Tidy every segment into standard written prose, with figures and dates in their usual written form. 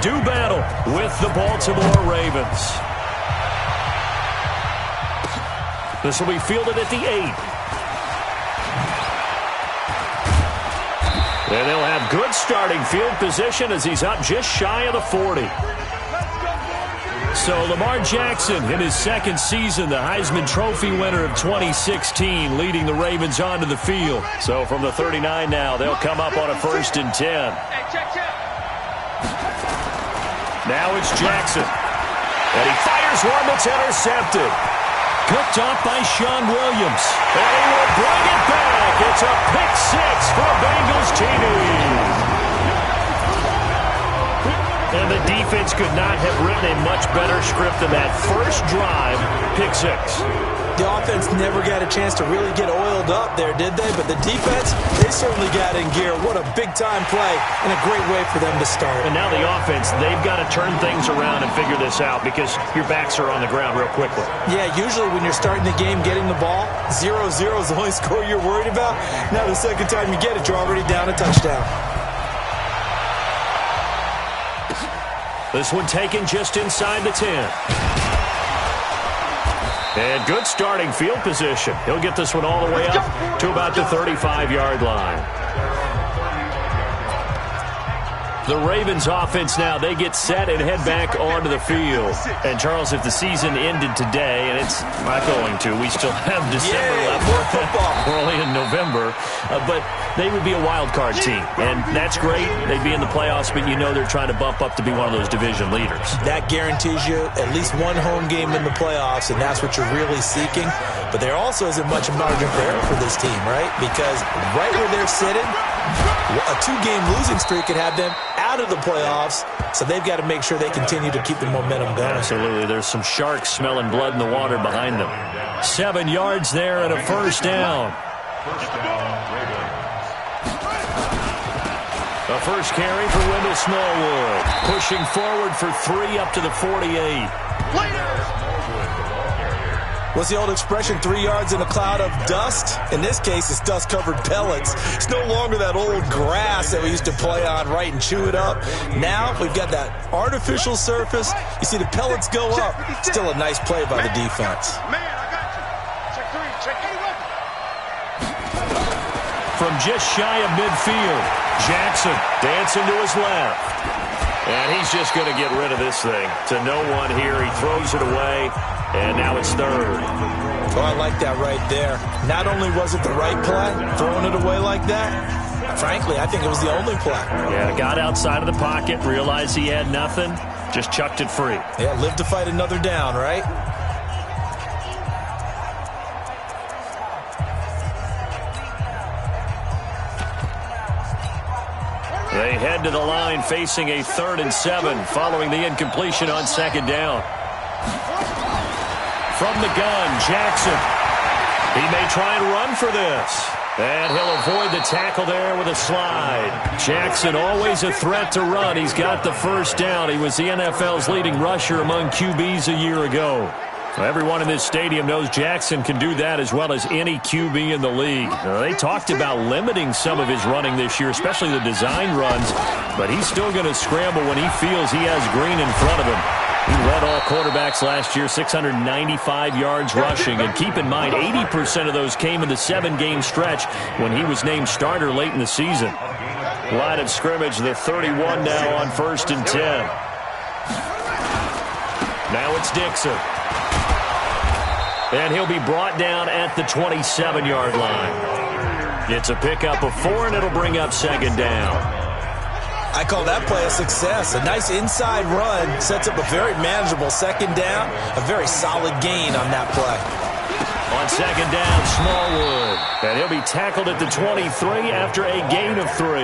do battle with the Baltimore Ravens. This will be fielded at the 8. And they'll have good starting field position as he's up just shy of the 40. So Lamar Jackson, in his second season, the Heisman Trophy winner of 2016, leading the Ravens onto the field. So from the 39 now, they'll come up on a 1st and 10. Now it's Jackson. And he fires one that's intercepted. Picked off by Sean Williams. And he will bring it back. It's a pick 6 for Bengals TV. And the defense could not have written a much better script than that first drive, pick 6. The offense never got a chance to really get oiled up there, did they? But the defense, they certainly got in gear. What a big-time play and a great way for them to start. And now the offense, they've got to turn things around and figure this out because your backs are on the ground real quickly. Yeah, usually when you're starting the game getting the ball, 0-0 is the only score you're worried about. Now the second time you get it, you're already down a touchdown. This one taken just inside the 10. And good starting field position. He'll get this one all the way up to about the 35-yard line. The Ravens offense now, they get set and head back onto the field. And, Charles, if the season ended today, and it's not going to, we still have December left. More football. We're only in November. But they would be a wild card team. And that's great. They'd be in the playoffs, but you know they're trying to bump up to be one of those division leaders. That guarantees you at least one home game in the playoffs, and that's what you're really seeking. But there also isn't much margin for error for this team, right? Because right where they're sitting, a 2-game losing streak could have them out of the playoffs, so they've got to make sure they continue to keep the momentum going. Absolutely. There's some sharks smelling blood in the water behind them. 7 yards there and a first down. The first carry for Wendell Smallwood. Pushing forward for 3 up to the 48. What's the old expression, 3 yards in a cloud of dust? In this case, it's dust-covered pellets. It's no longer that old grass that we used to play on, right, and chew it up. Now we've got that artificial surface. You see the pellets go up. Still a nice play by the defense. From just shy of midfield, Jackson dancing to his left. And he's just going to get rid of this thing. To no one here. He throws it away. And now it's 3rd. Oh, I like that right there. Not only was it the right play, throwing it away like that, frankly, I think it was the only play. Yeah, got outside of the pocket, realized he had nothing, just chucked it free. Yeah, live to fight another down, right? They head to the line facing a 3rd and 7 following the incompletion on 2nd down. From the gun, Jackson. He may try and run for this. And he'll avoid the tackle there with a slide. Jackson always a threat to run. He's got the first down. He was the NFL's leading rusher among QBs a year ago. Everyone in this stadium knows Jackson can do that as well as any QB in the league. They talked about limiting some of his running this year, especially the design runs. But he's still going to scramble when he feels he has green in front of him. He led all quarterbacks last year, 695 yards rushing. And keep in mind, 80% of those came in the 7-game stretch when he was named starter late in the season. Line of scrimmage, the 31 now on 1st and 10. Now it's Dixon. And he'll be brought down at the 27-yard line. It's a pickup of 4, and it'll bring up 2nd down. I call that play a success. A nice inside run sets up a very manageable 2nd down. A very solid gain on that play. On 2nd down, Smallwood. And he'll be tackled at the 23 after a gain of 3.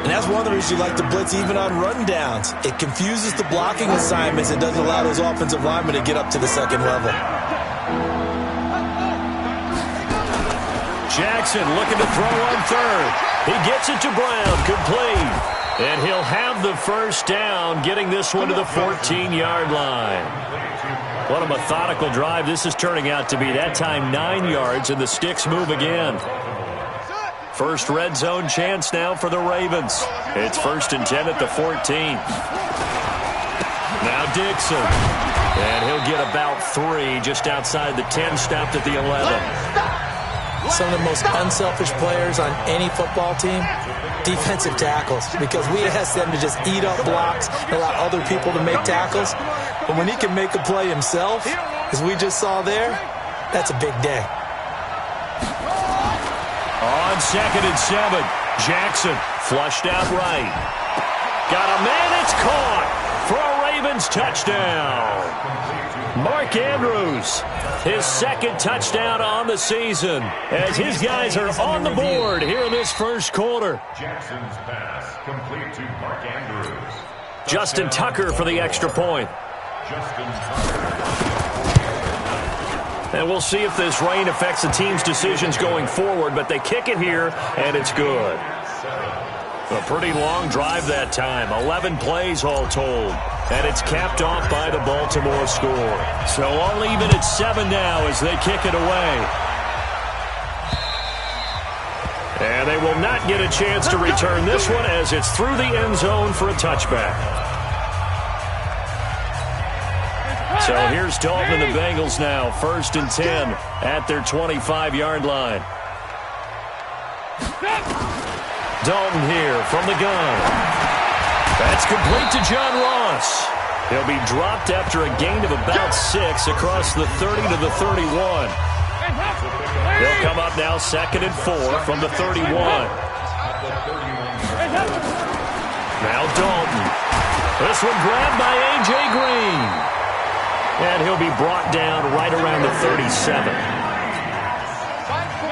And that's one of the reasons you like to blitz even on run downs. It confuses the blocking assignments. It doesn't allow those offensive linemen to get up to the 2nd level. Jackson looking to throw on 3rd. He gets it to Brown, complete. And he'll have the first down, getting this one to the 14-yard line. What a methodical drive this is turning out to be. That time 9 yards, and the sticks move again. First red zone chance now for the Ravens. It's 1st and 10 at the 14. Now Dixon. And he'll get about 3 just outside the 10, stopped at the 11. Some of the most unselfish players on any football team, defensive tackles, because we ask them to just eat up blocks and allow other people to make tackles. But when he can make a play himself, as we just saw there, that's a big day. On 2nd and 7, Jackson flushed out right. Got a man, it's caught for a Ravens touchdown. Mark Andrews, his 2nd touchdown on the season, as his guys are on the board here in this first quarter. Jackson's pass complete to Mark Andrews. Justin Tucker for the extra point. Justin Tucker. And we'll see if this rain affects the team's decisions going forward, but they kick it here, and it's good. A pretty long drive that time, 11 plays all told. And it's capped off by the Baltimore score. So all even at 7 now as they kick it away. And they will not get a chance to return this one as it's through the end zone for a touchback. So here's Dalton and the Bengals now, 1st and 10 at their 25-yard line. Dalton here from the gun. That's complete to John Ross. He'll be dropped after a gain of about 6 across the 30 to the 31. He'll come up now 2nd and 4 from the 31. Now Dalton. This one grabbed by A.J. Green. And he'll be brought down right around the 37.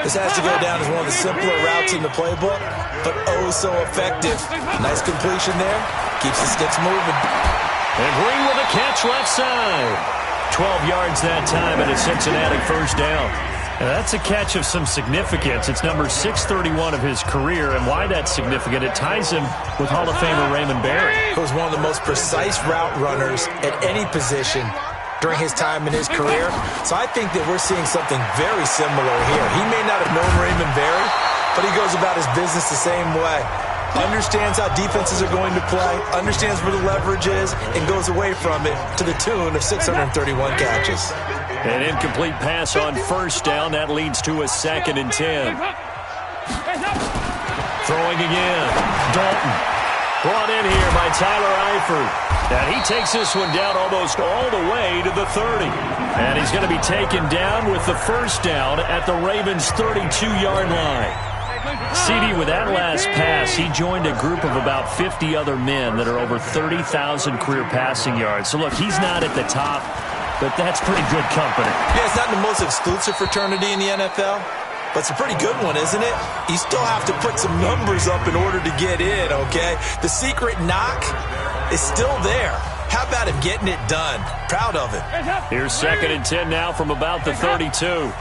This has to go down as one of the simpler routes in the playbook, but oh so effective. Nice completion there. Keeps the sticks moving. And Green with a catch left side. 12 yards that time and a Cincinnati first down. And that's a catch of some significance. It's number 631 of his career, and why that's significant, it ties him with Hall of Famer Raymond Barry. He was one of the most precise route runners at any position during his time in his career. So I think that we're seeing something very similar here. He may not have known Raymond Barry, but he goes about his business the same way. Understands how defenses are going to play, understands where the leverage is, and goes away from it to the tune of 631 catches. An incomplete pass on first down. That leads to a 2nd and 10. Throwing again. Dalton. Brought in here by Tyler Eifert. And he takes this one down almost all the way to the 30. And he's going to be taken down with the first down at the Ravens' 32-yard line. CD, with that last pass, he joined a group of about 50 other men that are over 30,000 career passing yards. So, look, he's not at the top, but that's pretty good company. Yeah, it's not the most exclusive fraternity in the NFL, but it's a pretty good one, isn't it? You still have to put some numbers up in order to get in, okay? The secret knock is still there. How about him getting it done? Proud of him. Here's 2nd and 10 now from about the 32.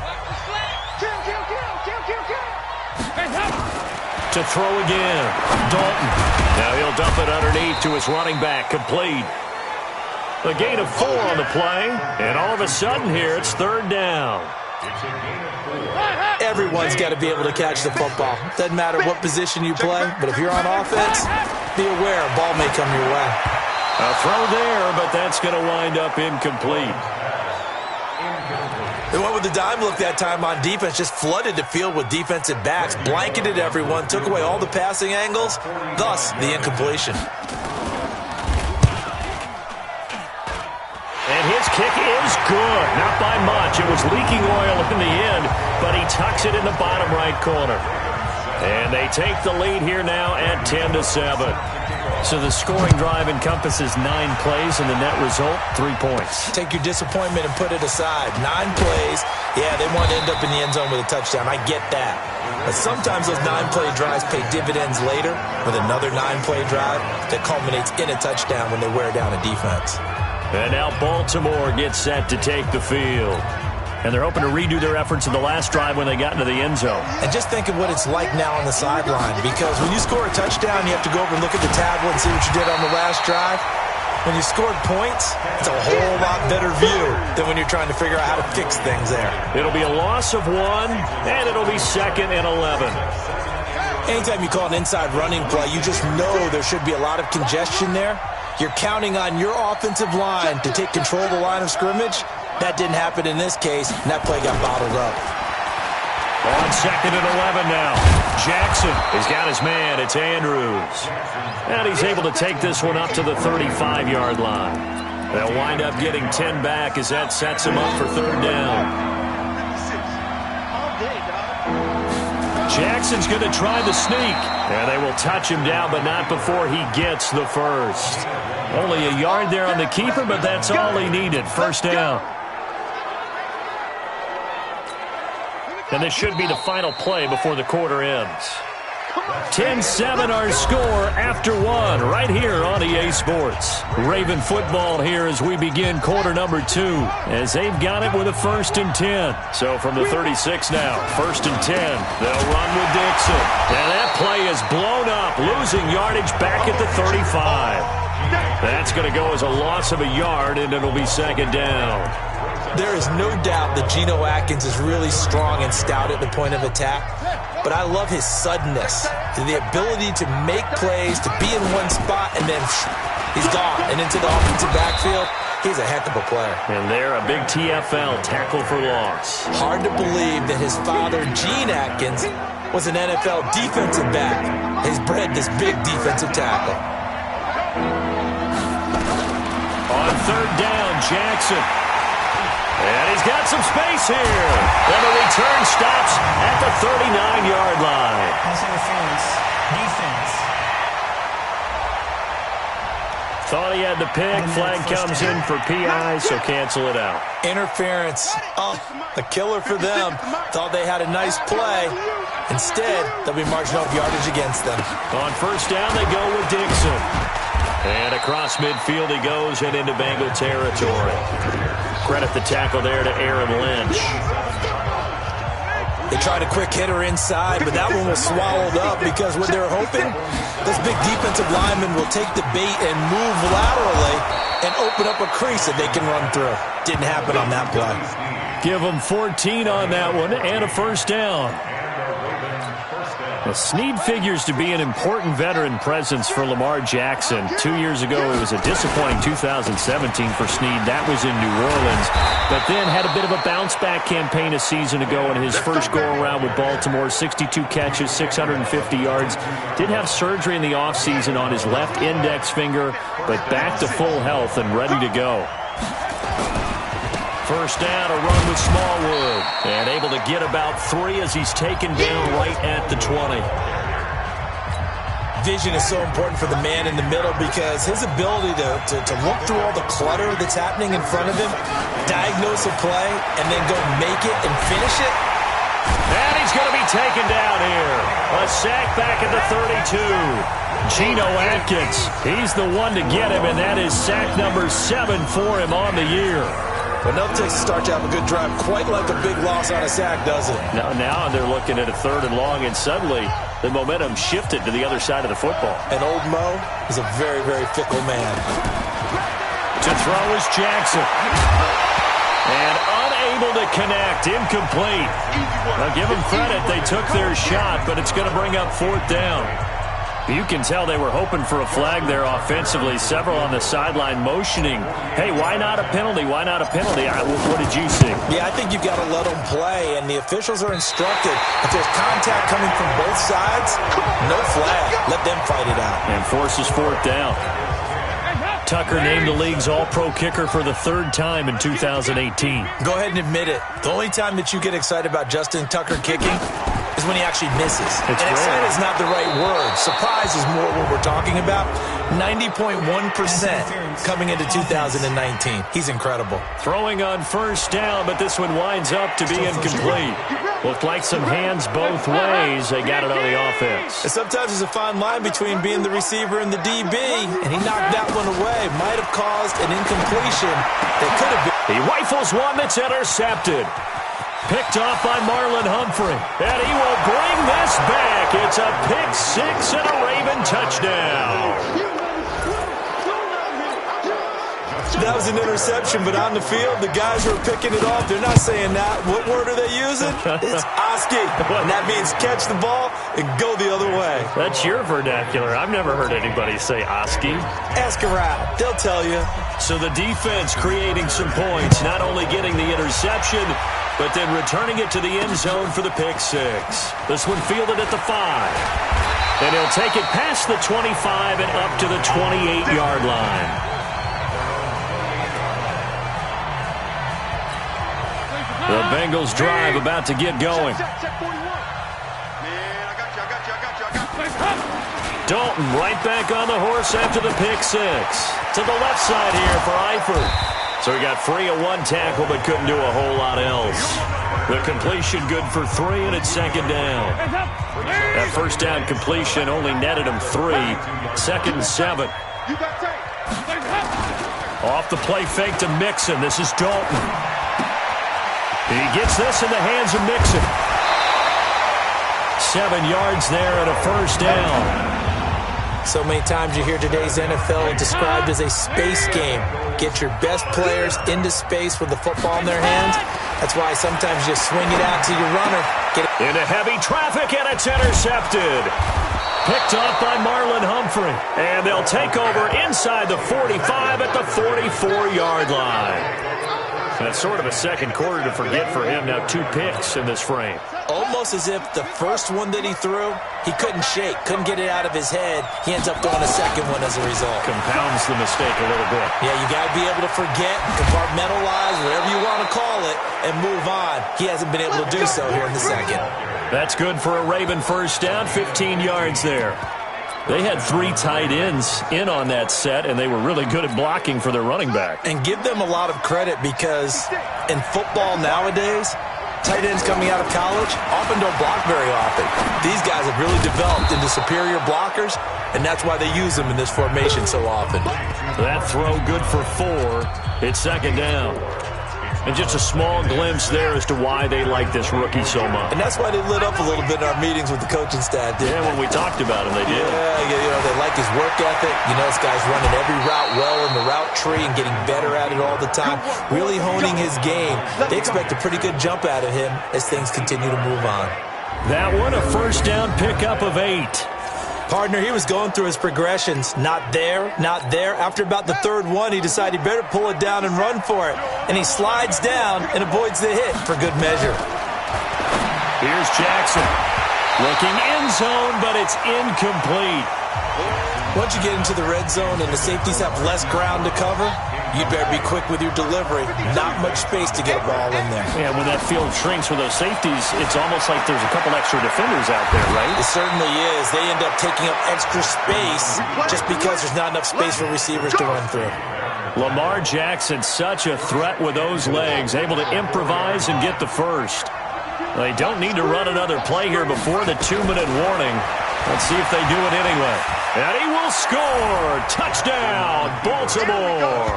To throw again. Dalton. Now he'll dump it underneath to his running back. Complete. A gain of 4 on the play. And all of a sudden here, it's 3rd down. Everyone's got to be able to catch the football. Doesn't matter what position you play, but if you're on offense, be aware a ball may come your way. A throw there, but that's going to wind up incomplete. They went with the dime look that time on defense, just flooded the field with defensive backs, blanketed everyone, took away all the passing angles, thus the incompletion. And his kick is good. Not by much. It was leaking oil in the end, but he tucks it in the bottom right corner. And they take the lead here now at 10-7. So the scoring drive encompasses 9 plays, and the net result, 3 points. Take your disappointment and put it aside. 9 plays, yeah, they want to end up in the end zone with a touchdown. I get that. But sometimes those 9-play drives pay dividends later with another 9-play drive that culminates in a touchdown when they wear down a defense. And now Baltimore gets set to take the field. And they're hoping to redo their efforts in the last drive when they got into the end zone. And just think of what it's like now on the sideline, because when you score a touchdown, you have to go over and look at the tablet and see what you did on the last drive. When you scored points, it's a whole lot better view than when you're trying to figure out how to fix things there. It'll be a loss of 1, and it'll be 2nd and 11. Anytime you call an inside running play, you just know there should be a lot of congestion there. You're counting on your offensive line to take control of the line of scrimmage. That didn't happen in this case, and that play got bottled up. On 2nd and 11 now. Jackson has got his man. It's Andrews. And he's able to take this one up to the 35-yard line. They'll wind up getting 10 back as that sets him up for 3rd down. Jackson's going to try the sneak. And they will touch him down, but not before he gets the first. Only a yard there on the keeper, but that's all he needed. 1st down. And this should be the final play before the quarter ends. 10-7 our score after 1 right here on EA Sports. Raven football here as we begin quarter number 2 as they've got it with a 1st and 10. So from the 36 now, 1st and 10. They'll run with Dixon. And that play is blown up, losing yardage back at the 35. That's going to go as a loss of a yard, and it'll be 2nd down. There is no doubt that Geno Atkins is really strong and stout at the point of attack, but I love his suddenness, the ability to make plays, to be in one spot, and then he's gone and into the offensive backfield. He's a heck of a player. And they're a big TFL, tackle for loss. Hard to believe that his father, Gene Atkins, was an NFL defensive back. He's bred this big defensive tackle. On 3rd down, Jackson. And he's got some space here. And the return stops at the 39-yard line. Pass interference. Defense. Thought he had the pick. Flag comes in for PI, so cancel it out. Interference. Oh, a killer for them. Thought they had a nice play. Instead, they'll be marching off yardage against them. On 1st down, they go with Dixon. And across midfield he goes and into Bengal territory. Credit the tackle there to Aaron Lynch. They tried a quick hitter inside, but that one was swallowed up because what they're hoping, this big defensive lineman will take the bait and move laterally and open up a crease that they can run through. Didn't happen on that play. Give them 14 on that one and a 1st down. Well, Snead figures to be an important veteran presence for Lamar Jackson. 2 years ago, it was a disappointing 2017 for Snead. That was in New Orleans. But then had a bit of a bounce-back campaign a season ago in his first go-around with Baltimore. 62 catches, 650 yards. Did have surgery in the offseason on his left index finger, but back to full health and ready to go. 1st down, a run with Smallwood. And able to get about 3 as he's taken down right at the 20. Vision is so important for the man in the middle because his ability to look through all the clutter that's happening in front of him, diagnose a play, and then go make it and finish it. And he's going to be taken down here. A sack back at the 32. Geno Atkins, he's the one to get him, and that is sack number 7 for him on the year. But no takes to start to have a good drive, quite like a big loss on a sack, does it? Now they're looking at a 3rd and long, and suddenly the momentum shifted to the other side of the football. And old Mo is a very, very fickle man. To throw is Jackson. And unable to connect, incomplete. Now give them credit, they took their shot, but it's going to bring up 4th down. You can tell they were hoping for a flag there offensively. Several on the sideline motioning, hey, why not a penalty? Why not a penalty? What did you see? Yeah, I think you've got to let them play, and the officials are instructed. If there's contact coming from both sides, no flag. Let them fight it out. And forces 4th down. Tucker named the league's all-pro kicker for the 3rd time in 2018. Go ahead and admit it. The only time that you get excited about Justin Tucker kicking is when he actually misses. And excited is not the right word. Surprise is more what we're talking about. 90.1% coming into 2019. He's incredible. Throwing on 1st down, but this one winds up to be incomplete. Looked like some hands both ways. They got it on the offense. And sometimes there's a fine line between being the receiver and the DB, and he knocked that one away. Might have caused an incompletion that could have been. He rifles one that's intercepted. Picked off by Marlon Humphrey. And he will bring this back. It's a pick 6 and a Raven touchdown. That was an interception, but on the field, the guys who are picking it off, they're not saying that. What word are they using? It's Oski, and that means catch the ball and go the other way. That's your vernacular. I've never heard anybody say Oski. Ask around. They'll tell you. So the defense creating some points, not only getting the interception, but then returning it to the end zone for the pick six. This one fielded at the 5. And he'll take it past the 25 and up to the 28-yard line. The Bengals drive about to get going. Dalton right back on the horse after the pick six. To the left side here for Eifert. So he got free of one tackle but couldn't do a whole lot else. The completion good for 3, and it's second down. That first down completion only netted him 3. Second and 7. Off the play fake to Mixon. This is Dalton. He gets this in the hands of Mixon. 7 yards there and a first down. So many times you hear today's NFL described as a space game. Get your best players into space with the football in their hands. That's why sometimes you swing it out to your runner. Get it into heavy traffic, and it's intercepted. Picked off by Marlon Humphrey. And they'll take over inside the 45 at the 44-yard line. That's sort of a second quarter to forget for him. Now 2 picks in this frame. Almost as if the first one that he threw, he couldn't shake, couldn't get it out of his head. He ends up throwing a second one as a result. Compounds the mistake a little bit. Yeah, you got to be able to forget, compartmentalize, whatever you want to call it, and move on. He hasn't been able to do so here in the second. That's good for a Raven first down, 15 yards there. They had 3 tight ends in on that set, and they were really good at blocking for their running back. And give them a lot of credit because in football nowadays, tight ends coming out of college often don't block very often. These guys have really developed into superior blockers, and that's why they use them in this formation so often. That throw good for 4. It's second down. And just a small glimpse there as to why they like this rookie so much. And that's why they lit up a little bit in our meetings with the coaching staff. Yeah, when we talked about him, they did. Yeah, they like his work ethic. You know, this guy's running every route well in the route tree and getting better at it all the time. Really honing his game. They expect a pretty good jump out of him as things continue to move on. That one, a first down pickup of 8. Partner, he was going through his progressions. Not there, not there. After about the third one, he decided he better pull it down and run for it. And he slides down and avoids the hit for good measure. Here's Jackson. Looking end zone, but it's incomplete. Once you get into the red zone and the safeties have less ground to cover, you better be quick with your delivery. Not much space to get a ball in there. Yeah, when that field shrinks with those safeties, it's almost like there's a couple extra defenders out there, right? It certainly is. They end up taking up extra space just because there's not enough space for receivers to run through. Lamar Jackson, such a threat with those legs, able to improvise and get the first. They don't need to run another play here before the 2-minute warning. Let's see if they do it anyway. And he will score. Touchdown, Baltimore.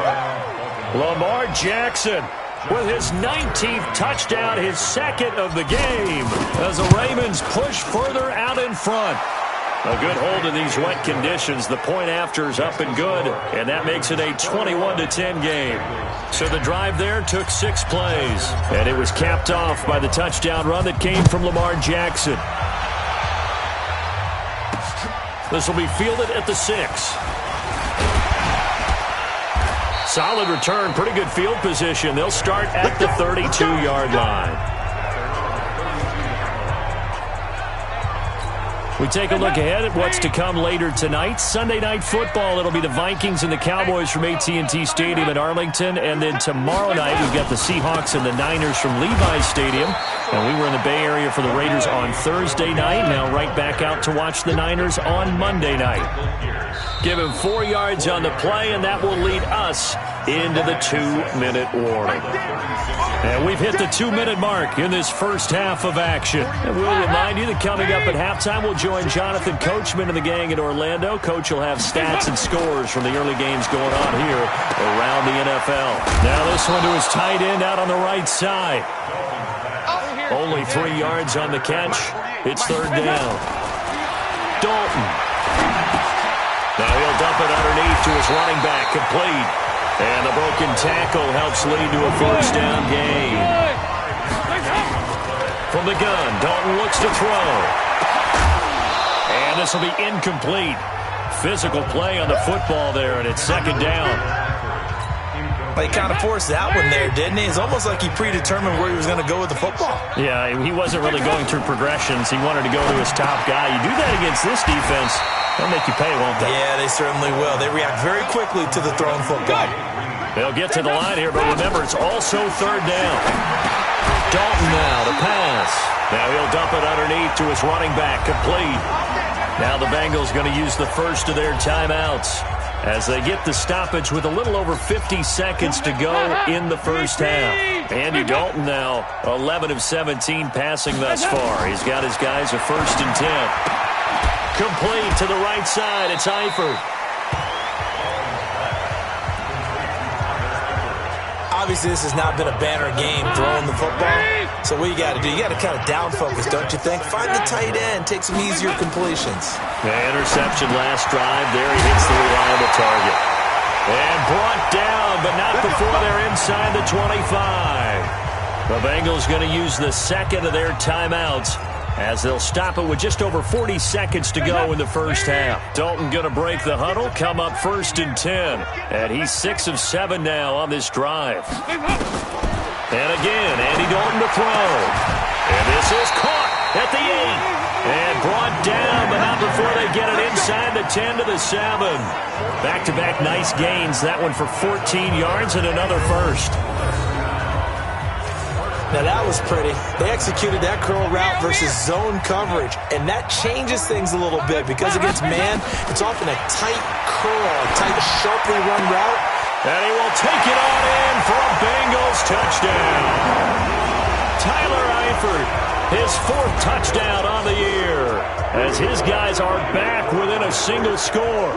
Lamar Jackson with his 19th touchdown, his second of the game, as the Ravens push further out in front. A good hold in these wet conditions. The point after is up and good, and that makes it a 21-10 game. So the drive there took 6 plays, and it was capped off by the touchdown run that came from Lamar Jackson. This will be fielded at the 6. Solid return, pretty good field position. They'll start at the 32-yard line. We take a look ahead at what's to come later tonight. Sunday Night Football, it'll be the Vikings and the Cowboys from AT&T Stadium in Arlington. And then tomorrow night, we've got the Seahawks and the Niners from Levi's Stadium. And we were in the Bay Area for the Raiders on Thursday night. Now right back out to watch the Niners on Monday night. Give him 4 yards on the play, and that will lead us into the 2-minute warning. And we've hit the 2-minute mark in this first half of action. And we'll remind you that coming up at halftime, we'll join Jonathan Coachman and the gang in Orlando. Coach will have stats and scores from the early games going on here around the NFL. Now this one to his tight end out on the right side. Only 3 yards on the catch. It's third down. Dalton. Now he'll dump it underneath to his running back, complete. And the broken tackle helps lead to a first down gain. From the gun, Dalton looks to throw. And this will be incomplete. Physical play on the football there, and it's second down. He kind of forced that one there, didn't he? It's almost like he predetermined where he was going to go with the football. Yeah, he wasn't really going through progressions. He wanted to go to his top guy. You do that against this defense, they'll make you pay, won't they? Yeah, they certainly will. They react very quickly to the thrown football. They'll get to the line here, but remember, it's also third down. Dalton now to pass. Now he'll dump it underneath to his running back, complete. Now the Bengals going to use the first of their timeouts as they get the stoppage with a little over 50 seconds to go in the first half. Andy Dalton now 11 of 17 passing thus far. He's got his guys a 1st and 10. Complete to the right side. It's Eifert. Obviously, this has not been a banner game throwing the football. So what you got to do, you got to kind of down focus, don't you think? Find the tight end, take some easier completions. The interception last drive. There he hits the reliable target. And brought down, but not before they're inside the 25. The Bengals going to use the second of their timeouts as they'll stop it with just over 40 seconds to go in the first half. Dalton going to break the huddle, come up 1st and 10. And he's 6 of 7 now on this drive. And again, Andy Dalton to throw. And this is caught at the 8. And brought down, but not before they get it inside the 10 to the 7. Back-to-back nice gains. That one for 14 yards and another first. Now that was pretty. They executed that curl route versus zone coverage, and that changes things a little bit because against man, it's often a tight curl, a tight, sharply run route. And he will take it on in for a Bengals touchdown. Tyler Eifert, his 4th touchdown on the year, as his guys are back within a single score.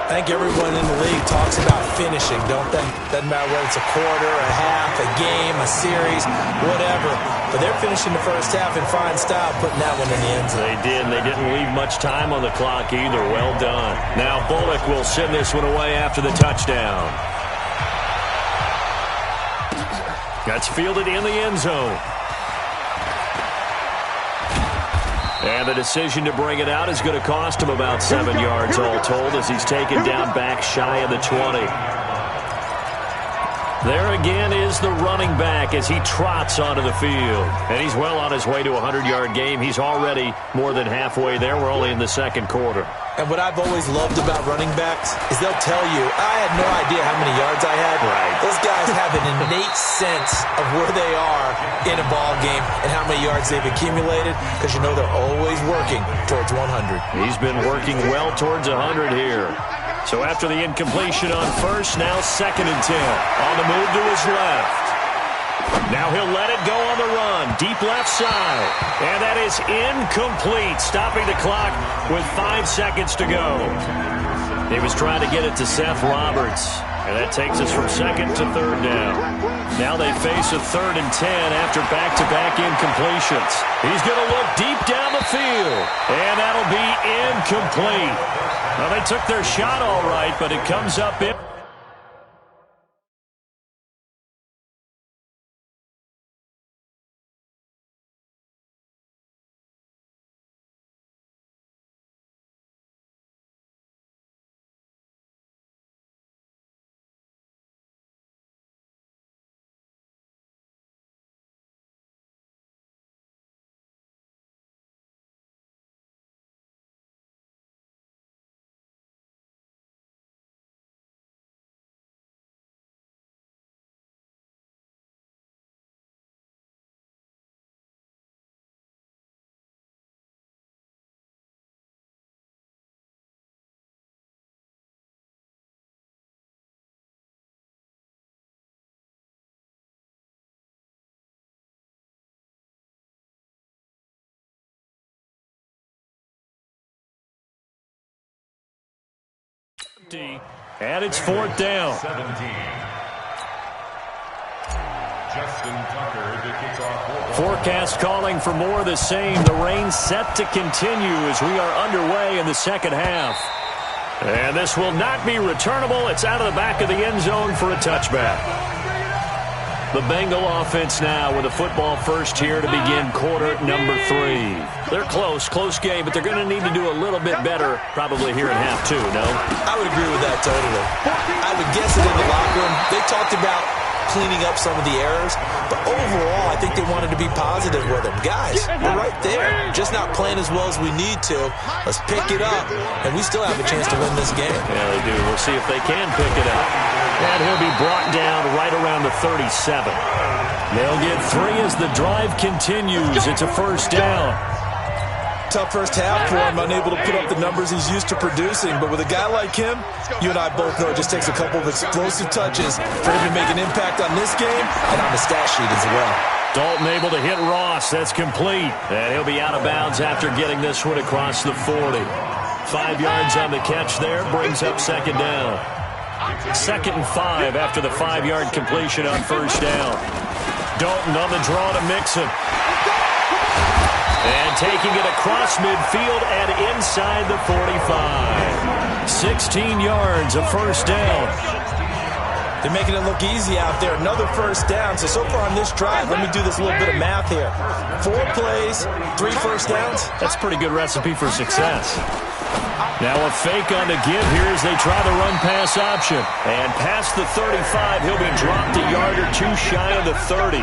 I think everyone in the league talks about finishing, don't they? Doesn't matter whether it's a quarter, a half, a game, a series, whatever. But they're finishing the first half in fine style, putting that one in the end zone. They did, and they didn't leave much time on the clock either. Well done. Now Bullock will send this one away after the touchdown. That's fielded in the end zone. And the decision to bring it out is going to cost him about 7 yards all told as he's taken down back shy of the 20. There again is the running back as he trots onto the field. And he's well on his way to a 100-yard game. He's already more than halfway there. We're only in the second quarter. And what I've always loved about running backs is they'll tell you, I had no idea how many yards I had. Right. Those guys have an innate sense of where they are in a ball game and how many yards they've accumulated because you know they're always working towards 100. He's been working well towards 100 here. So after the incompletion on first, now 2nd and 10. On the move to his left. Now he'll let it go on the run. Deep left side. And that is incomplete. Stopping the clock with 5 seconds to go. He was trying to get it to Seth Roberts. And that takes us from 2nd to 3rd down. Now they face a 3rd and 10 after back-to-back incompletions. He's going to look deep down the field. And that'll be incomplete. Well, they took their shot all right, but it comes up in. And it's 4th down. 17. Justin Tucker to kick off. Forecast calling for more of the same. The rain set to continue as we are underway in the second half. And this will not be returnable. It's out of the back of the end zone for a touchback. The Bengal offense now with a football first here to begin quarter number 3. They're close game, but they're going to need to do a little bit better probably here in half 2, no? I would agree with that totally. I would guess it in the locker room. They talked about cleaning up some of the errors, but overall, I think they wanted to be positive with them. Guys, we're right there. Just not playing as well as we need to. Let's pick it up, and we still have a chance to win this game. Yeah, they do. We'll see if they can pick it up. And he'll be brought down right around the 37. They'll get 3 as the drive continues. It's a first down. Tough first half for him, unable to put up the numbers he's used to producing. But with a guy like him, you and I both know it just takes a couple of explosive touches for him to make an impact on this game and on the stat sheet as well. Dalton able to hit Ross. That's complete. And he'll be out of bounds after getting this one across the 40. 5 yards on the catch there, brings up second down. 2nd and 5 after the 5-yard completion on first down. Dalton on the draw to Mixon. And taking it across midfield and inside the 45. 16 yards, a first down. They're making it look easy out there. Another first down. So far on this drive, let me do this little bit of math here. 4 plays, 3 first downs. That's a pretty good recipe for success. Now a fake on the give here as they try the run-pass option. And past the 35, he'll be dropped a yard or 2 shy of the 30.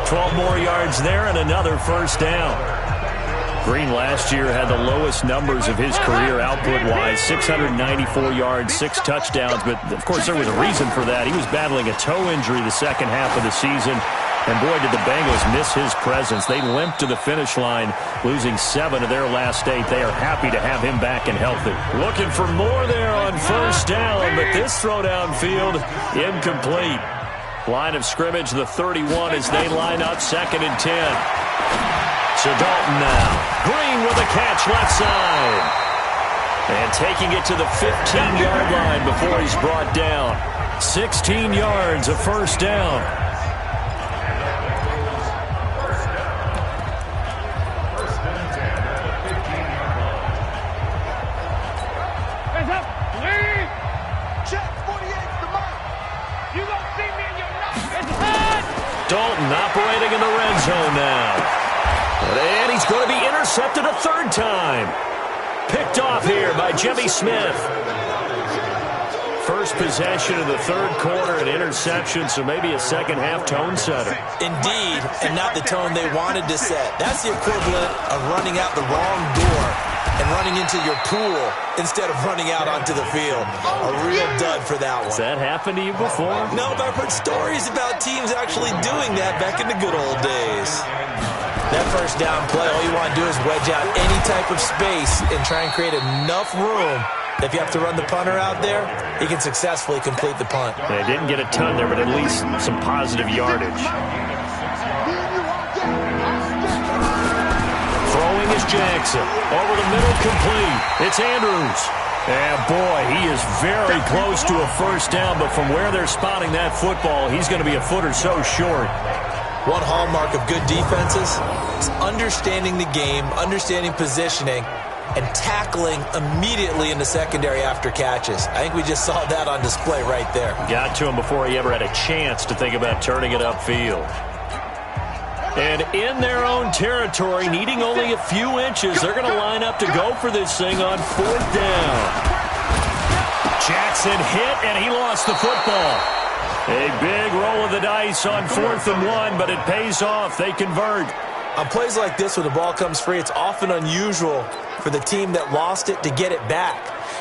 12 more yards there and another first down. Green last year had the lowest numbers of his career output-wise, 694 yards, 6 touchdowns. But, of course, there was a reason for that. He was battling a toe injury the second half of the season. And, boy, did the Bengals miss his presence. They limped to the finish line, losing 7 of their last 8. They are happy to have him back and healthy. Looking for more there on first down, but this throw downfield, incomplete. Line of scrimmage, the 31 as they line up 2nd and 10. So Dalton now. Green with a catch left side. And taking it to the 15-yard line before he's brought down. 16 yards, a first down. Hands up. Lead. Check 48's the mark. You don't see me in your nose. Dalton operating in the red zone now. And he's going to be intercepted a 3rd time. Picked off here by Jimmy Smith. First possession of the 3rd quarter, an interception, so maybe a second-half tone setter. Indeed, and not the tone they wanted to set. That's the equivalent of running out the wrong door and running into your pool instead of running out onto the field. A real dud for that one. Has that happened to you before? No, but I've heard stories about teams actually doing that back in the good old days. That first down play, all you want to do is wedge out any type of space and try and create enough room. If you have to run the punter out there, he can successfully complete the punt. They didn't get a ton there, but at least some positive yardage. Throwing is Jackson. Over the middle, complete. It's Andrews. And boy, he is very close to a first down, but from where they're spotting that football, he's going to be a foot or so short. One hallmark of good defenses is understanding the game, understanding positioning, and tackling immediately in the secondary after catches. I think we just saw that on display right there. Got to him before he ever had a chance to think about turning it upfield. And in their own territory, needing only a few inches, they're going to line up to go for this thing on 4th down. Jackson hit, and he lost the football. A big roll of the dice on 4th and 1, but it pays off. They convert. On plays like this, when the ball comes free, it's often unusual for the team that lost it to get it back.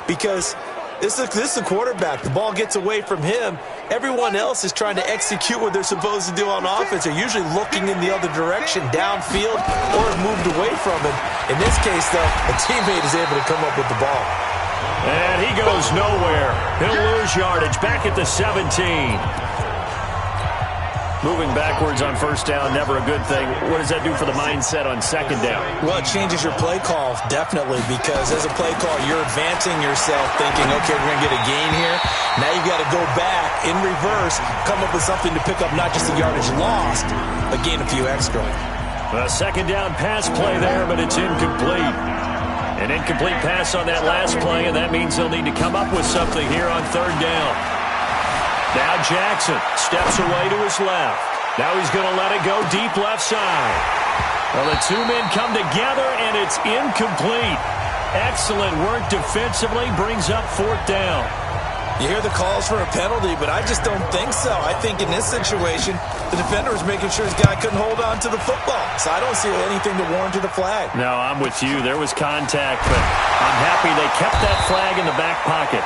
Because this is the quarterback. The ball gets away from him. Everyone else is trying to execute what they're supposed to do on offense. They're usually looking in the other direction, downfield, or have moved away from him. In this case, though, a teammate is able to come up with the ball. And he goes nowhere. He'll lose yardage back at the 17. Moving backwards on first down, never a good thing. What does that do for the mindset on 2nd down? Well, it changes your play call, definitely, because as a play call, you're advancing yourself thinking, okay, we're going to get a gain here. Now you've got to go back in reverse, come up with something to pick up not just the yardage lost, but gain a few extra. A 2nd down pass play there, but it's incomplete. An incomplete pass on that last play, and that means they'll need to come up with something here on third down. Now Jackson steps away to his left. Now he's going to let it go deep left side. Well, the two men come together, and it's incomplete. Excellent work defensively, brings up fourth down. You hear the calls for a penalty, but I just don't think so. I think in this situation, the defender was making sure his guy couldn't hold on to the football. So I don't see anything to warrant the flag. No, I'm with you. There was contact, but I'm happy they kept that flag in the back pocket.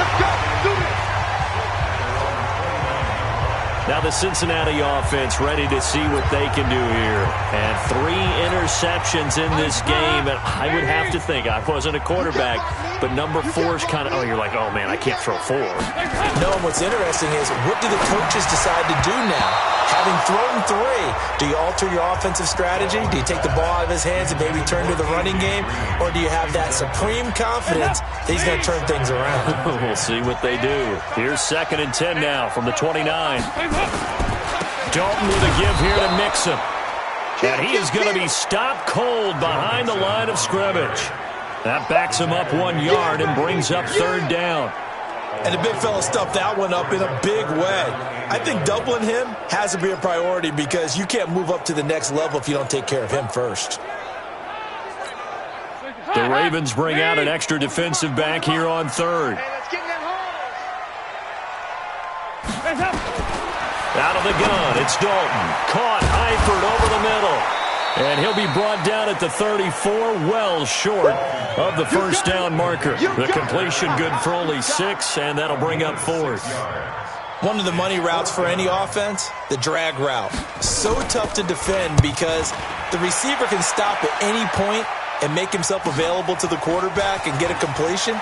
Let's go. Do this. Now the Cincinnati offense ready to see what they can do here. And 3 interceptions in this game. And I would have to think, I wasn't a quarterback, but number 4 is kind of, oh, you're like, oh, man, I can't throw 4. No, and what's interesting is, what do the coaches decide to do now? Having thrown 3, do you alter your offensive strategy? Do you take the ball out of his hands and maybe turn to the running game? Or do you have that supreme confidence that he's going to turn things around? We'll see what they do. Here's 2nd and 10 now from the 29. Dalton with a give here to Mixon. And he is going to be stopped cold behind the line of scrimmage. That backs him up 1 yard and brings up third down. And the big fella stuffed that one up in a big way. I think doubling him has to be a priority because you can't move up to the next level if you don't take care of him first. The Ravens bring out an extra defensive back here on third. Hey, let's get in that hole. Hands up. Out of the gun, it's Dalton. Caught, Eifert over the middle. And he'll be brought down at the 34, well short of the first down marker. The completion good for only 6, and that'll bring up fourth. One of the money routes for any offense, the drag route. So tough to defend because the receiver can stop at any point and make himself available to the quarterback and get a completion.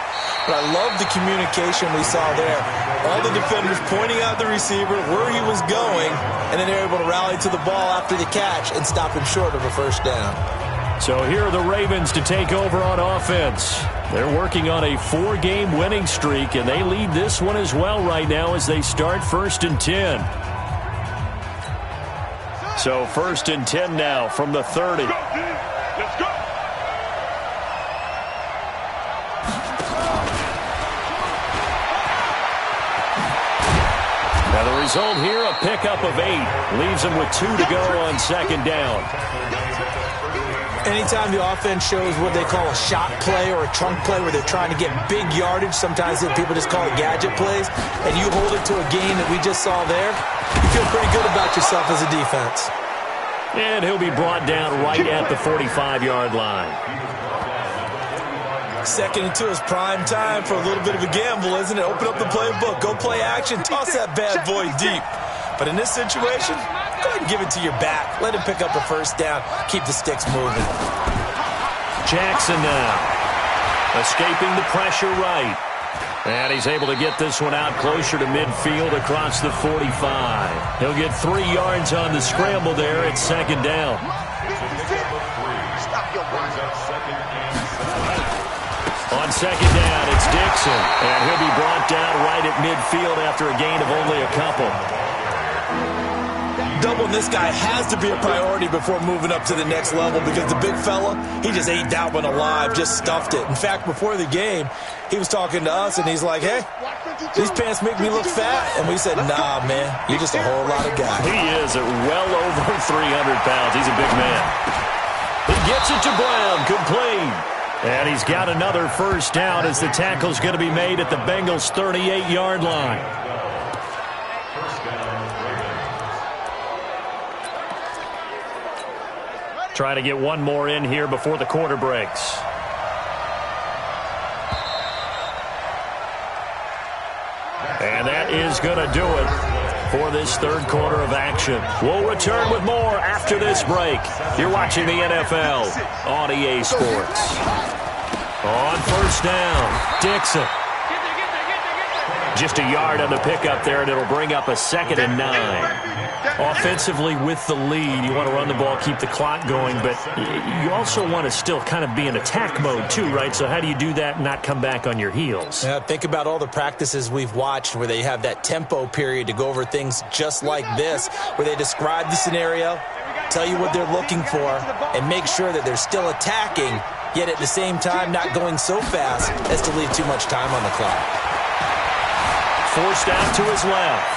But I love the communication we saw there. All the defenders pointing out the receiver, where he was going, and then they're able to rally to the ball after the catch and stop him short of a first down. So here are the Ravens to take over on offense. They're working on a 4-game winning streak, and they lead this one as well right now as they start 1st and 10. So 1st and 10 now from the 30. Let's go. Now the result here, a pickup of 8. Leaves them with 2 to go on 2nd down. Anytime the offense shows what they call a shot play or a trunk play where they're trying to get big yardage, sometimes people just call it gadget plays, and you hold it to a gain that we just saw there, you feel pretty good about yourself as a defense. And he'll be brought down right at the 45-yard line. 2nd and 2 is prime time for a little bit of a gamble, isn't it? Open up the playbook, go play action, toss that bad boy deep. But in this situation, go ahead and give it to your back. Let him pick up a first down. Keep the sticks moving. Jackson now. Escaping the pressure right. And he's able to get this one out closer to midfield across the 45. He'll get 3 yards on the scramble there at 2nd down. Stop your run. On 2nd down, it's Dixon. And he'll be brought down right at midfield after a gain of only a couple. Doubling this guy has to be a priority before moving up to the next level because the big fella, he just ate that one alive, just stuffed it. In fact, before the game, he was talking to us, and he's like, hey, these pants make me look fat. And we said, nah, man, you're just a whole lot of guy. He is at well over 300 pounds. He's a big man. He gets it to Brown, complete. And he's got another first down as the tackle's going to be made at the Bengals' 38-yard line. Try to get one more in here before the quarter breaks. And that is going to do it for this third quarter of action. We'll return with more after this break. You're watching the NFL on EA Sports. On first down, Dixon. Just a yard on the pickup there, and it'll bring up a 2nd and 9. Offensively with the lead, you want to run the ball, keep the clock going, but you also want to still kind of be in attack mode too, right? So how do you do that and not come back on your heels? Yeah, think about all the practices we've watched where they have that tempo period to go over things just like this, where they describe the scenario, tell you what they're looking for, and make sure that they're still attacking, yet at the same time not going so fast as to leave too much time on the clock. Forced out to his left.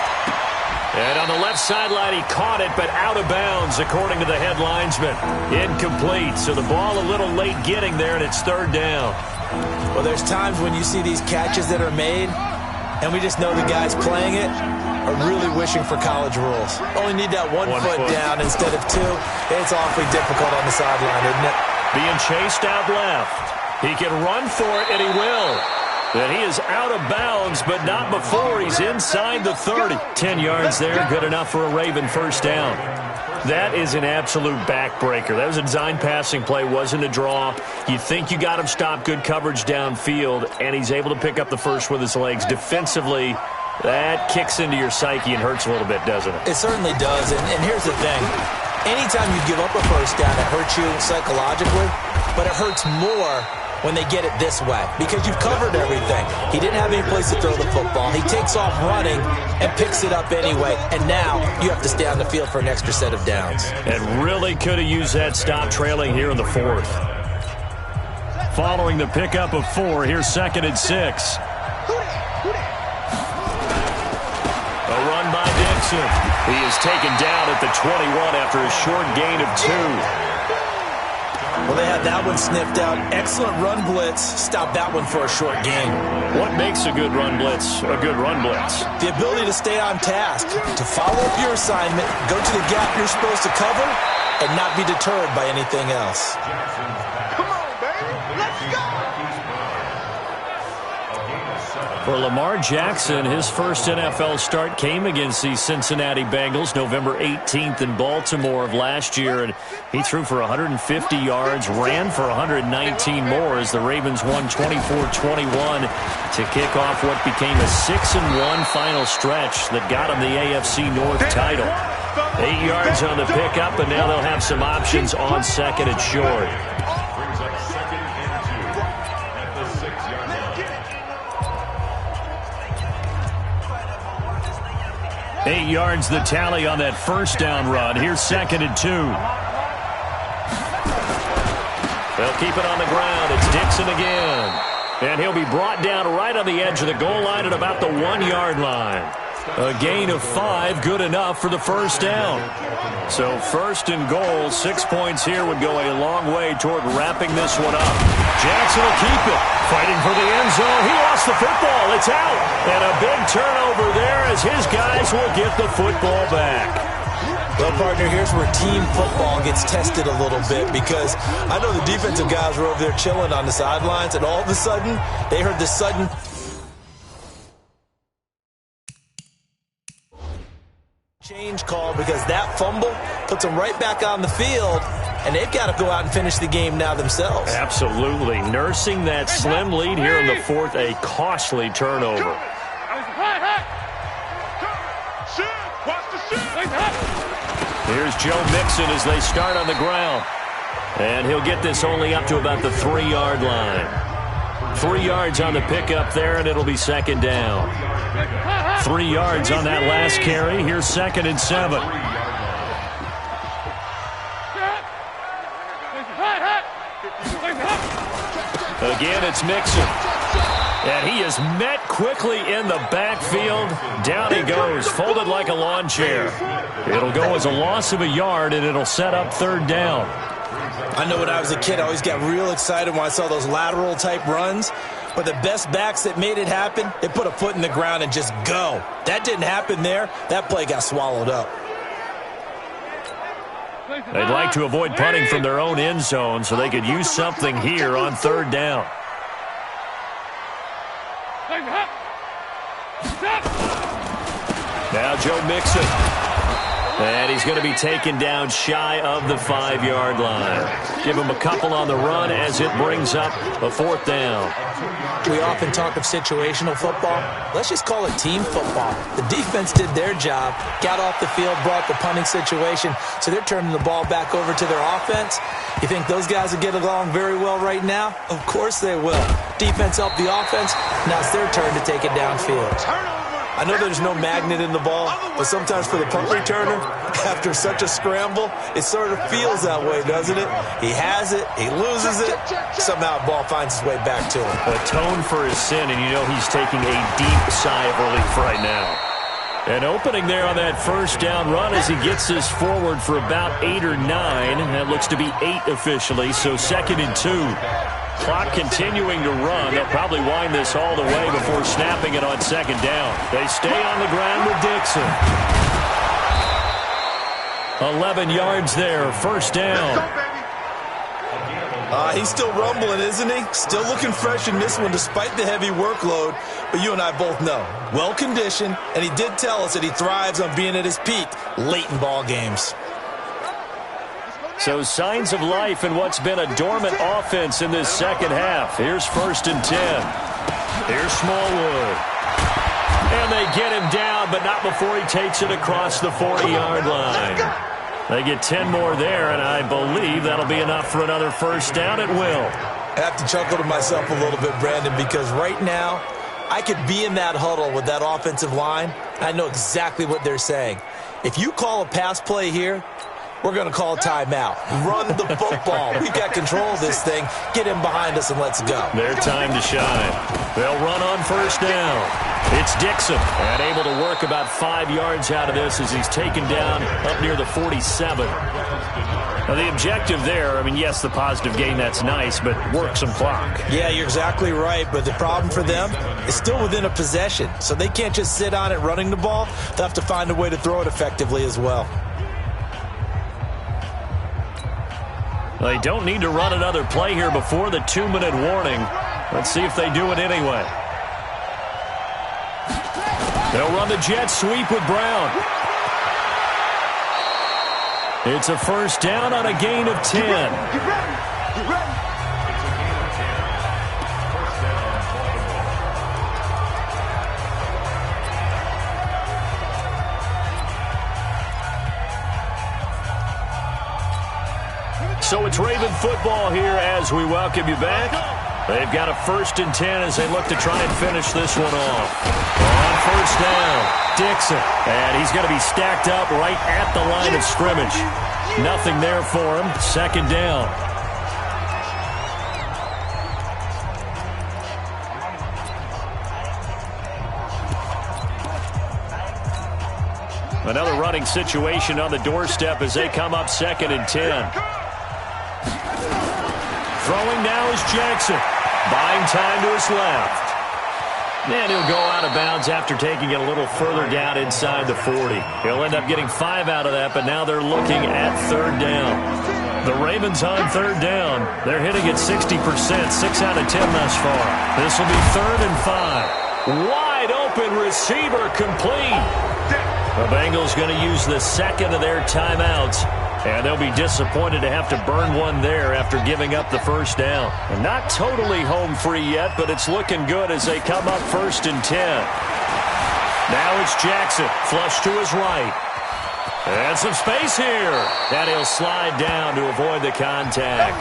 And on the left sideline, he caught it, but out of bounds, according to the head linesman. Incomplete, so the ball a little late getting there, and it's third down. Well, there's times when you see these catches that are made, and we just know the guys playing it are really wishing for college rules. Only need that one foot down instead of two. It's awfully difficult on the sideline, isn't it? Being chased out left. He can run for it, and he will. And he is out of bounds, but not before he's inside the 30. 10 yards there, good enough for a Raven first down. That is an absolute backbreaker. That was a design passing play, wasn't a draw. You think you got him stopped, good coverage downfield, and he's able to pick up the first with his legs. Defensively, that kicks into your psyche and hurts a little bit, doesn't it? It certainly does, and here's the thing. Anytime you give up a first down, it hurts you psychologically, but it hurts more when they get it this way, because you've covered everything. He didn't have any place to throw the football. He takes off running and picks it up anyway, and now you have to stay on the field for an extra set of downs. And really could have used that stop trailing here in the fourth. Following the pickup of 4, here's 2nd and 6. A run by Dixon. He is taken down at the 21 after a short gain of 2. Well, they had that one sniffed out. Excellent run blitz. Stop that one for a short gain. What makes a good run blitz a good run blitz? The ability to stay on task, to follow up your assignment, go to the gap you're supposed to cover, and not be deterred by anything else. Come on, baby. Let's go. For Lamar Jackson, his first NFL start came against the Cincinnati Bengals November 18th in Baltimore of last year, and he threw for 150 yards, ran for 119 more as the Ravens won 24-21 to kick off what became a 6-1 final stretch that got him the AFC North title. 8 yards on the pickup, and now they'll have some options on 2nd and short. 8 yards the tally on that first down run. Here's 2nd and 2. They'll keep it on the ground. It's Dixon again. And he'll be brought down right on the edge of the goal line at about the 1-yard line. A gain of 5, good enough for the first down. So 1st and goal, 6 points here would go a long way toward wrapping this one up. Jackson will keep it. Fighting for the end zone. He lost the football. It's out. And a big turnover there as his guys will get the football back. Well, partner, here's where team football gets tested a little bit, because I know the defensive guys were over there chilling on the sidelines, and all of a sudden, they heard the sudden change call, because that fumble puts them right back on the field, and they've got to go out and finish the game now themselves. Absolutely. Nursing that slim lead here in the fourth, a costly turnover. Here's Joe Mixon as they start on the ground. And he'll get this only up to about the 3-yard line. 3 yards on the pickup there, and it'll be 2nd down. 3 yards on that last carry. Here's 2nd and 7. Again, it's Mixon. And he is met quickly in the backfield. Down he goes, folded like a lawn chair. It'll go as a loss of a yard, and it'll set up 3rd down. I know when I was a kid, I always got real excited when I saw those lateral-type runs. But the best backs that made it happen, they put a foot in the ground and just go. That didn't happen there. That play got swallowed up. They'd like to avoid punting from their own end zone so they could use something here on 3rd down. Now Joe Mixon. And he's going to be taken down shy of the 5-yard line. Give him a couple on the run as it brings up a 4th down. We often talk of situational football. Let's just call it team football. The defense did their job, got off the field, brought the punting situation, so they're turning the ball back over to their offense. You think those guys will get along very well right now? Of course they will. Defense helped the offense. Now it's their turn to take it downfield. I know there's no magnet in the ball, but sometimes for the punt returner, after such a scramble, it sort of feels that way, doesn't it? He has it, he loses it, somehow the ball finds its way back to him. Atone for his sin, and you know he's taking a deep sigh of relief right now. An opening there on that first down run as he gets this forward for about 8 or 9. That looks to be 8 officially, so 2nd and 2. Clock continuing to run. They'll probably wind this all the way before snapping it on 2nd down. They stay on the ground with Dixon. 11 yards there, 1st down. He's still rumbling, isn't he? Still looking fresh in this one despite the heavy workload. But you and I both know, well-conditioned, and he did tell us that he thrives on being at his peak late in ball games. So signs of life in what's been a dormant offense in this second half. Here's 1st and 10. Here's Smallwood. And they get him down, but not before he takes it across the 40-yard line. They get 10 more there, and I believe that'll be enough for another 1st down. It will. I have to chuckle to myself a little bit, Brandon, because right now I could be in that huddle with that offensive line. I know exactly what they're saying. If you call a pass play here, we're going to call a timeout. Run the football. We've got control of this thing. Get him behind us and let's go. Their time to shine. They'll run on 1st down. It's Dixon, and able to work about 5 yards out of this as he's taken down up near the 47. Now, the objective there, I mean, yes, the positive gain, that's nice, but work some clock. Yeah, you're exactly right, but the problem for them is still within a possession, so they can't just sit on it running the ball. They'll have to find a way to throw it effectively as well. They don't need to run another play here before the 2-minute warning. Let's see if they do it anyway. They'll run the jet sweep with Brown. It's a 1st down on a gain of 10. So it's Raven football here as we welcome you back. They've got a 1st and 10 as they look to try and finish this one off. On 1st down, Dixon. And he's going to be stacked up right at the line of scrimmage. Nothing there for him. 2nd down. Another running situation on the doorstep as they come up 2nd and 10. Throwing now is Jackson. Buying time to his left. And he'll go out of bounds after taking it a little further down inside the 40. He'll end up getting 5 out of that, but now they're looking at 3rd down. The Ravens on 3rd down. They're hitting at 60%, 6 out of 10 thus far. This will be 3rd and 5. Wide open receiver complete. The Bengals going to use the 2nd of their timeouts. And they'll be disappointed to have to burn one there after giving up the 1st down. And not totally home free yet, but it's looking good as they come up 1st and 10. Now it's Jackson, flush to his right. And some space here. And he'll slide down to avoid the contact.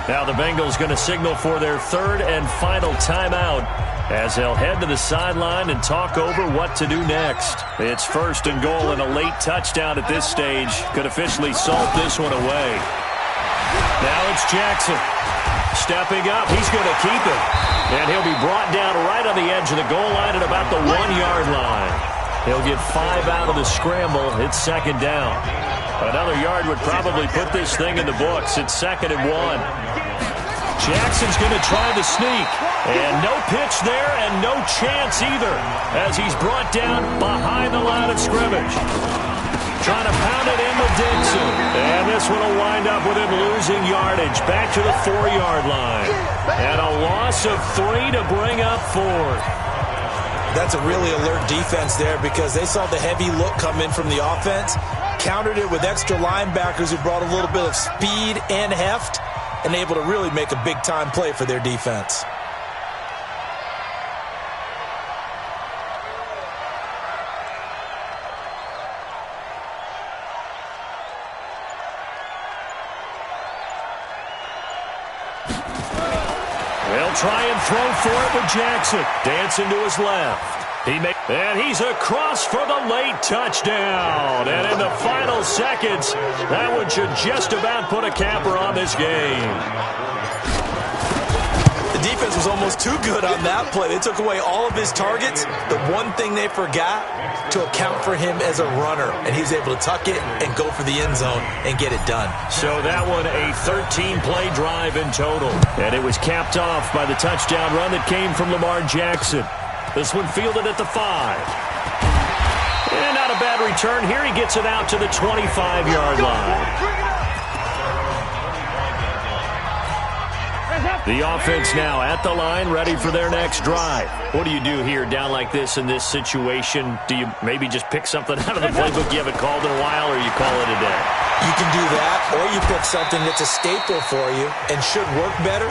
Now the Bengals going to signal for their 3rd and final timeout as they'll head to the sideline and talk over what to do next. It's 1st and goal, and a late touchdown at this stage could officially salt this one away. Now it's Jackson. Stepping up, he's going to keep it. And he'll be brought down right on the edge of the goal line at about the 1-yard line. He'll get 5 out of the scramble. It's 2nd down. Another yard would probably put this thing in the books. It's 2nd and 1. Jackson's going to try the sneak. And no pitch there and no chance either as he's brought down behind the line of scrimmage. Trying to pound it in with Dixon. And this one will wind up with him losing yardage back to the 4-yard line. And a loss of 3 to bring up 4th. That's a really alert defense there because they saw the heavy look come in from the offense, countered it with extra linebackers who brought a little bit of speed and heft, and able to really make a big-time play for their defense. They'll try and throw for it with Jackson. Dancing to his left. He makes And he's across for the late touchdown. And in the final seconds, that one should just about put a capper on this game. The defense was almost too good on that play. They took away all of his targets. The one thing they forgot, to account for him as a runner. And he was able to tuck it and go for the end zone and get it done. So that one a 13-play drive in total. And it was capped off by the touchdown run that came from Lamar Jackson. This one fielded at the 5. And not a bad return here. He gets it out to the 25-yard line. The offense now at the line, ready for their next drive. What do you do here down like this in this situation? Do you maybe just pick something out of the playbook you haven't called in a while, or you call it a day? You can do that, or you pick something that's a staple for you and should work better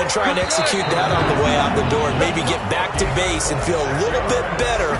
and try and execute that on the way out the door and maybe get back to base and feel a little bit better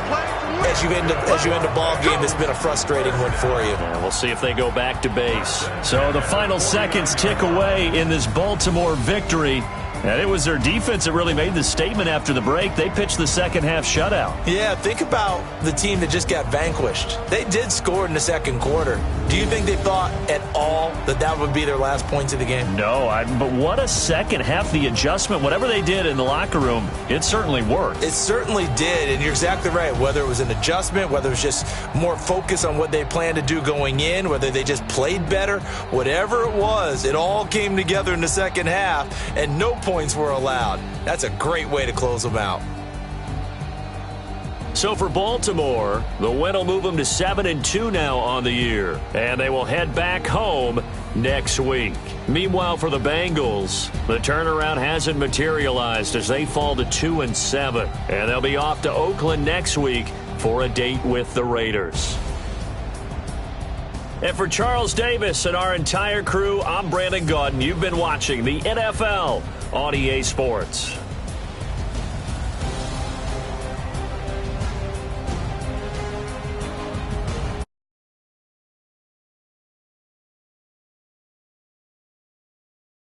as you end a ball game that's been a frustrating one for you. Yeah, we'll see if they go back to base. So the final seconds tick away in this Baltimore victory. And it was their defense that really made the statement after the break. They pitched the second half shutout. Yeah, think about the team that just got vanquished. They did score in the second quarter. Do you think they thought at all that that would be their last points of the game? No, but what a second half. The adjustment, whatever they did in the locker room, it certainly worked. It certainly did, and you're exactly right. Whether it was an adjustment, whether it was just more focus on what they planned to do going in, whether they just played better, whatever it was, it all came together in the second half, and no points were allowed. That's a great way to close them out. So for Baltimore, the win will move them to 7-2 now on the year. And they will head back home next week. Meanwhile, for the Bengals, the turnaround hasn't materialized as they fall to 2-7. And they'll be off to Oakland next week for a date with the Raiders. And for Charles Davis and our entire crew, I'm Brandon Gaudin. You've been watching the NFL on EA Sports.